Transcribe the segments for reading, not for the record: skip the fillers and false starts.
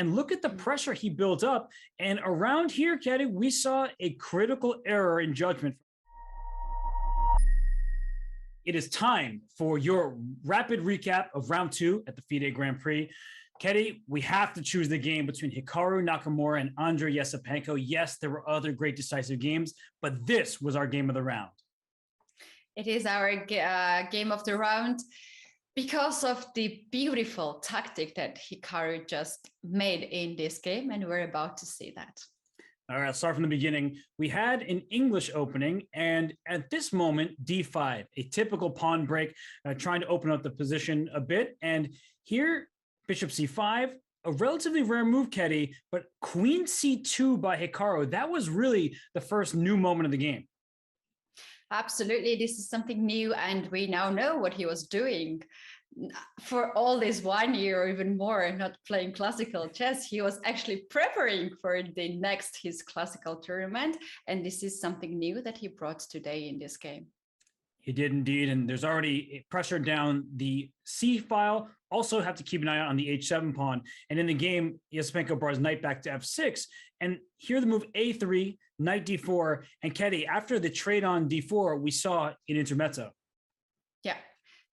And look at the pressure he built up. And around here, Keti, we saw a critical error in judgment. It is time for your rapid recap of round 2 at the FIDE Grand Prix. Keti, we have to choose the game between Hikaru Nakamura and Andrey Esipenko. Yes, there were other great decisive games, but this was our game of the round. It is our game of the round because of the beautiful tactic that Hikaru just made in this game, and we're about to see that. All right, I'll start from the beginning. We had an English opening, and at this moment, d5, a typical pawn break, trying to open up the position a bit. And here, bishop c5, a relatively rare move, Keti, but queen c2 by Hikaru, that was really the first new moment of the game. Absolutely, this is something new, and we now know what he was doing. For all this 1 year or even more, not playing classical chess, he was actually preparing for his classical tournament, and this is something new that he brought today in this game. He did indeed, and there's already pressure down the C file. Also have to keep an eye out on the H7 pawn. And in the game, Esipenko brought his knight back to F6. And here the move A3, knight D4, and Keti, after the trade on D4, we saw an intermezzo. Yeah.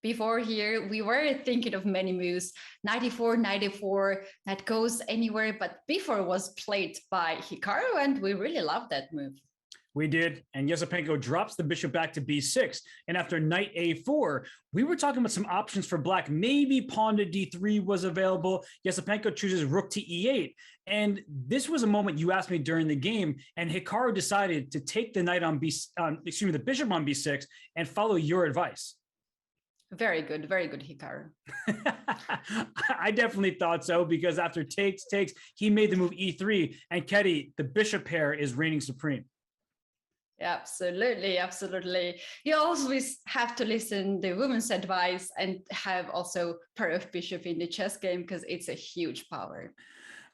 Before here, we were thinking of many moves, knight e4, that goes anywhere, but before was played by Hikaru, and we really love that move. We did, and Esipenko drops the bishop back to b6, and after knight a4, we were talking about some options for black. Maybe pawn to d3 was available. Esipenko chooses rook to e8, and this was a moment you asked me during the game, and Hikaru decided to take the knight on the bishop on b6 and follow your advice. Very good, Hikaru. I definitely thought so, because after takes, he made the move e3, and Keti, the bishop pair, is reigning supreme. Absolutely. You always have to listen to the women's advice and have also pair of bishop in the chess game, because it's a huge power.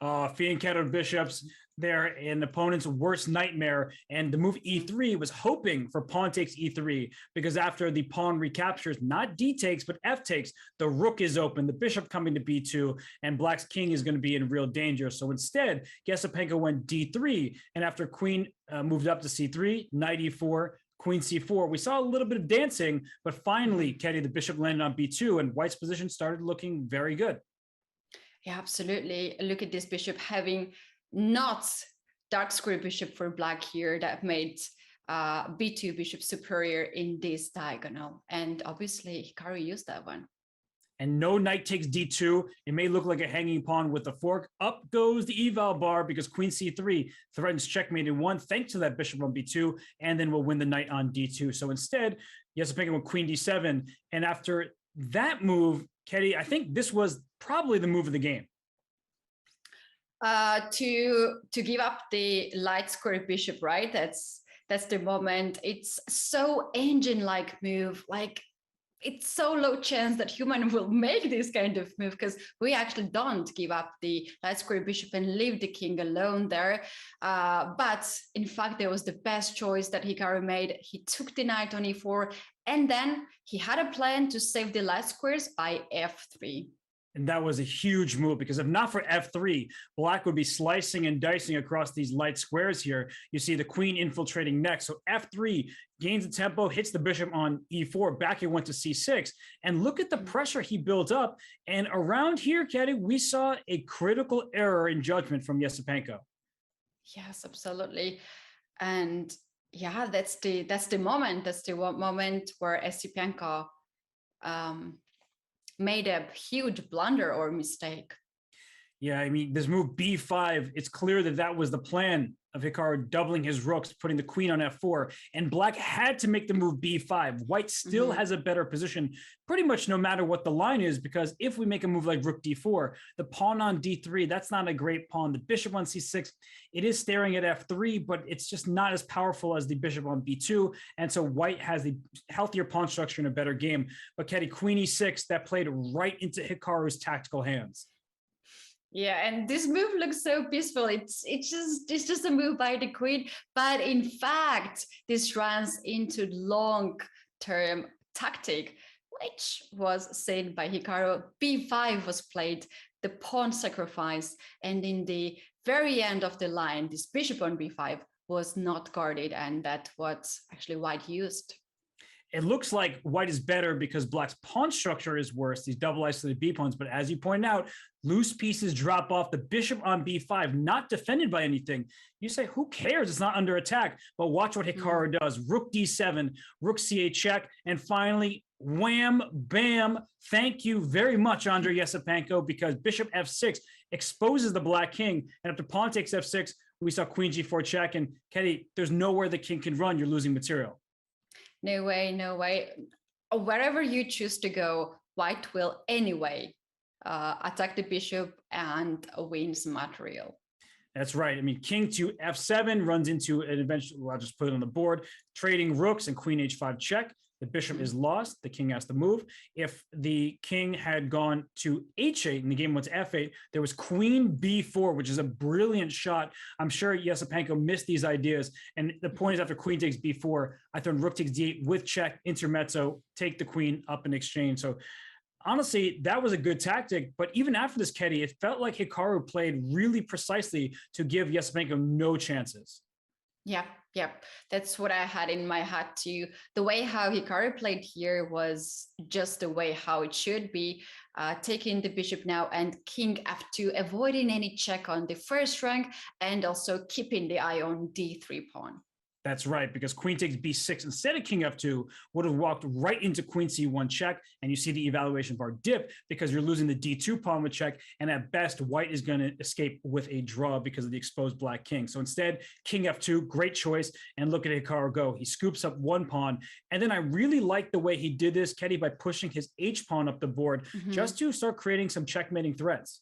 Fianchetto bishops, they're an opponent's worst nightmare, and the move e3 was hoping for pawn takes e3, because after the pawn recaptures, not d takes but f takes, the rook is open, the bishop coming to b2, and black's king is going to be in real danger. So instead, Esipenko went d3, and after queen moved up to c3, knight e4, queen c4, we saw a little bit of dancing, but finally Keti, the bishop, landed on b2, and white's position started looking very good. Yeah, absolutely. Look at this bishop having not dark square bishop for black here that made b2 bishop superior in this diagonal. And obviously Hikaru used that one. And no knight takes d2. It may look like a hanging pawn with a fork. Up goes the eval bar, because queen c3 threatens checkmate in 1 thanks to that bishop on b2, and then we'll win the knight on d2. So instead, Esipenko went queen d7. And after that move, Keti, I think this was probably the move of the game. To give up the light square bishop, right? That's the moment. It's so engine-like move. Like, it's so low chance that human will make this kind of move, because we actually don't give up the light square bishop and leave the king alone there. But in fact, there was the best choice that Hikaru made. He took the knight on e4, and then he had a plan to save the light squares by f3. And that was a huge move, because if not for f3, black would be slicing and dicing across these light squares here. You see the queen infiltrating next. So f3 gains the tempo, hits the bishop on e4, back it went to c6. And look at the pressure he built up. And around here, Keti, we saw a critical error in judgment from Esipenko. Yes, absolutely. And yeah, that's the moment. That's the moment where Esipenko made a huge blunder or mistake. Yeah, I mean, this move b5, it's clear that that was the plan of Hikaru, doubling his rooks, putting the queen on f4, and black had to make the move b5. White still has a better position pretty much no matter what the line is, because if we make a move like rook d4, the pawn on d3, that's not a great pawn. The bishop on c6, it is staring at f3, but it's just not as powerful as the bishop on b2, and so white has the healthier pawn structure in a better game. But Keti, queen e6, that played right into Hikaru's tactical hands. Yeah, and this move looks so peaceful. It's just a move by the queen, but in fact, this runs into long-term tactic, which was said by Hikaru. B5 was played the pawn sacrifice. And in the very end of the line, this bishop on b5 was not guarded, and that's what actually white used. It looks like white is better because black's pawn structure is worse, these double isolated b pawns. But as you point out, loose pieces drop off. The bishop on b5, not defended by anything. You say, who cares? It's not under attack. But watch what Hikaru does. Rook d7, rook c8 check, and finally, wham, bam. Thank you very much, Andrey Esipenko, because bishop f6 exposes the black king. And after pawn takes f6, we saw queen g4 check. And Keti, there's nowhere the king can run. You're losing material. No way, no way. Wherever you choose to go, white will anyway attack the bishop and wins material. That's right. I mean, king to f7 runs into an eventual, I'll just put it on the board, trading rooks and queen h5 check. The bishop is lost. The king has to move. If the king had gone to h8 and the game went to f8, there was queen b4, which is a brilliant shot. I'm sure Esipenko missed these ideas. And the point is, after queen takes b4, I throw rook takes d8 with check, intermezzo, take the queen up in exchange. So honestly, that was a good tactic. But even after this, Keti, it felt like Hikaru played really precisely to give Esipenko no chances. Yeah, that's what I had in my head too. The way how Hikaru played here was just the way how it should be, taking the bishop now and king f2, avoiding any check on the first rank, and also keeping the eye on d3 pawn. That's right, because queen takes b6 instead of king f2 would have walked right into queen c1 check, and you see the evaluation bar dip because you're losing the d2 pawn with check, and at best, white is going to escape with a draw because of the exposed black king. So instead, king f2, great choice, and look at Hikaru go. He scoops up one pawn, and then I really like the way he did this, Keti, by pushing his h pawn up the board just to start creating some checkmating threats.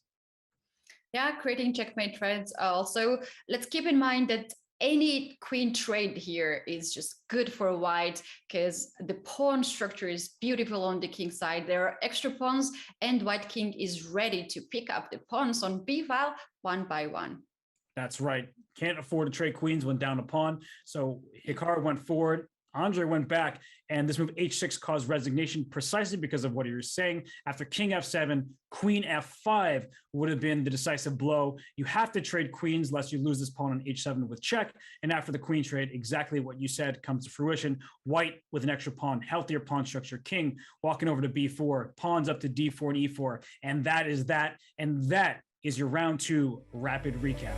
Yeah, creating checkmate threats. Also, let's keep in mind that any queen trade here is just good for white because the pawn structure is beautiful on the king side. There are extra pawns, and white king is ready to pick up the pawns on b file one by one. That's right. Can't afford to trade queens when down a pawn. So Hikaru went forward. Andrey went back, and this move h6 caused resignation precisely because of what he was saying. After king f7, queen f5 would have been the decisive blow. You have to trade queens lest you lose this pawn on h7 with check. And after the queen trade, exactly what you said comes to fruition. White with an extra pawn, healthier pawn structure, king walking over to b4, pawns up to d4 and e4. And that is that. And that is your round two rapid recap.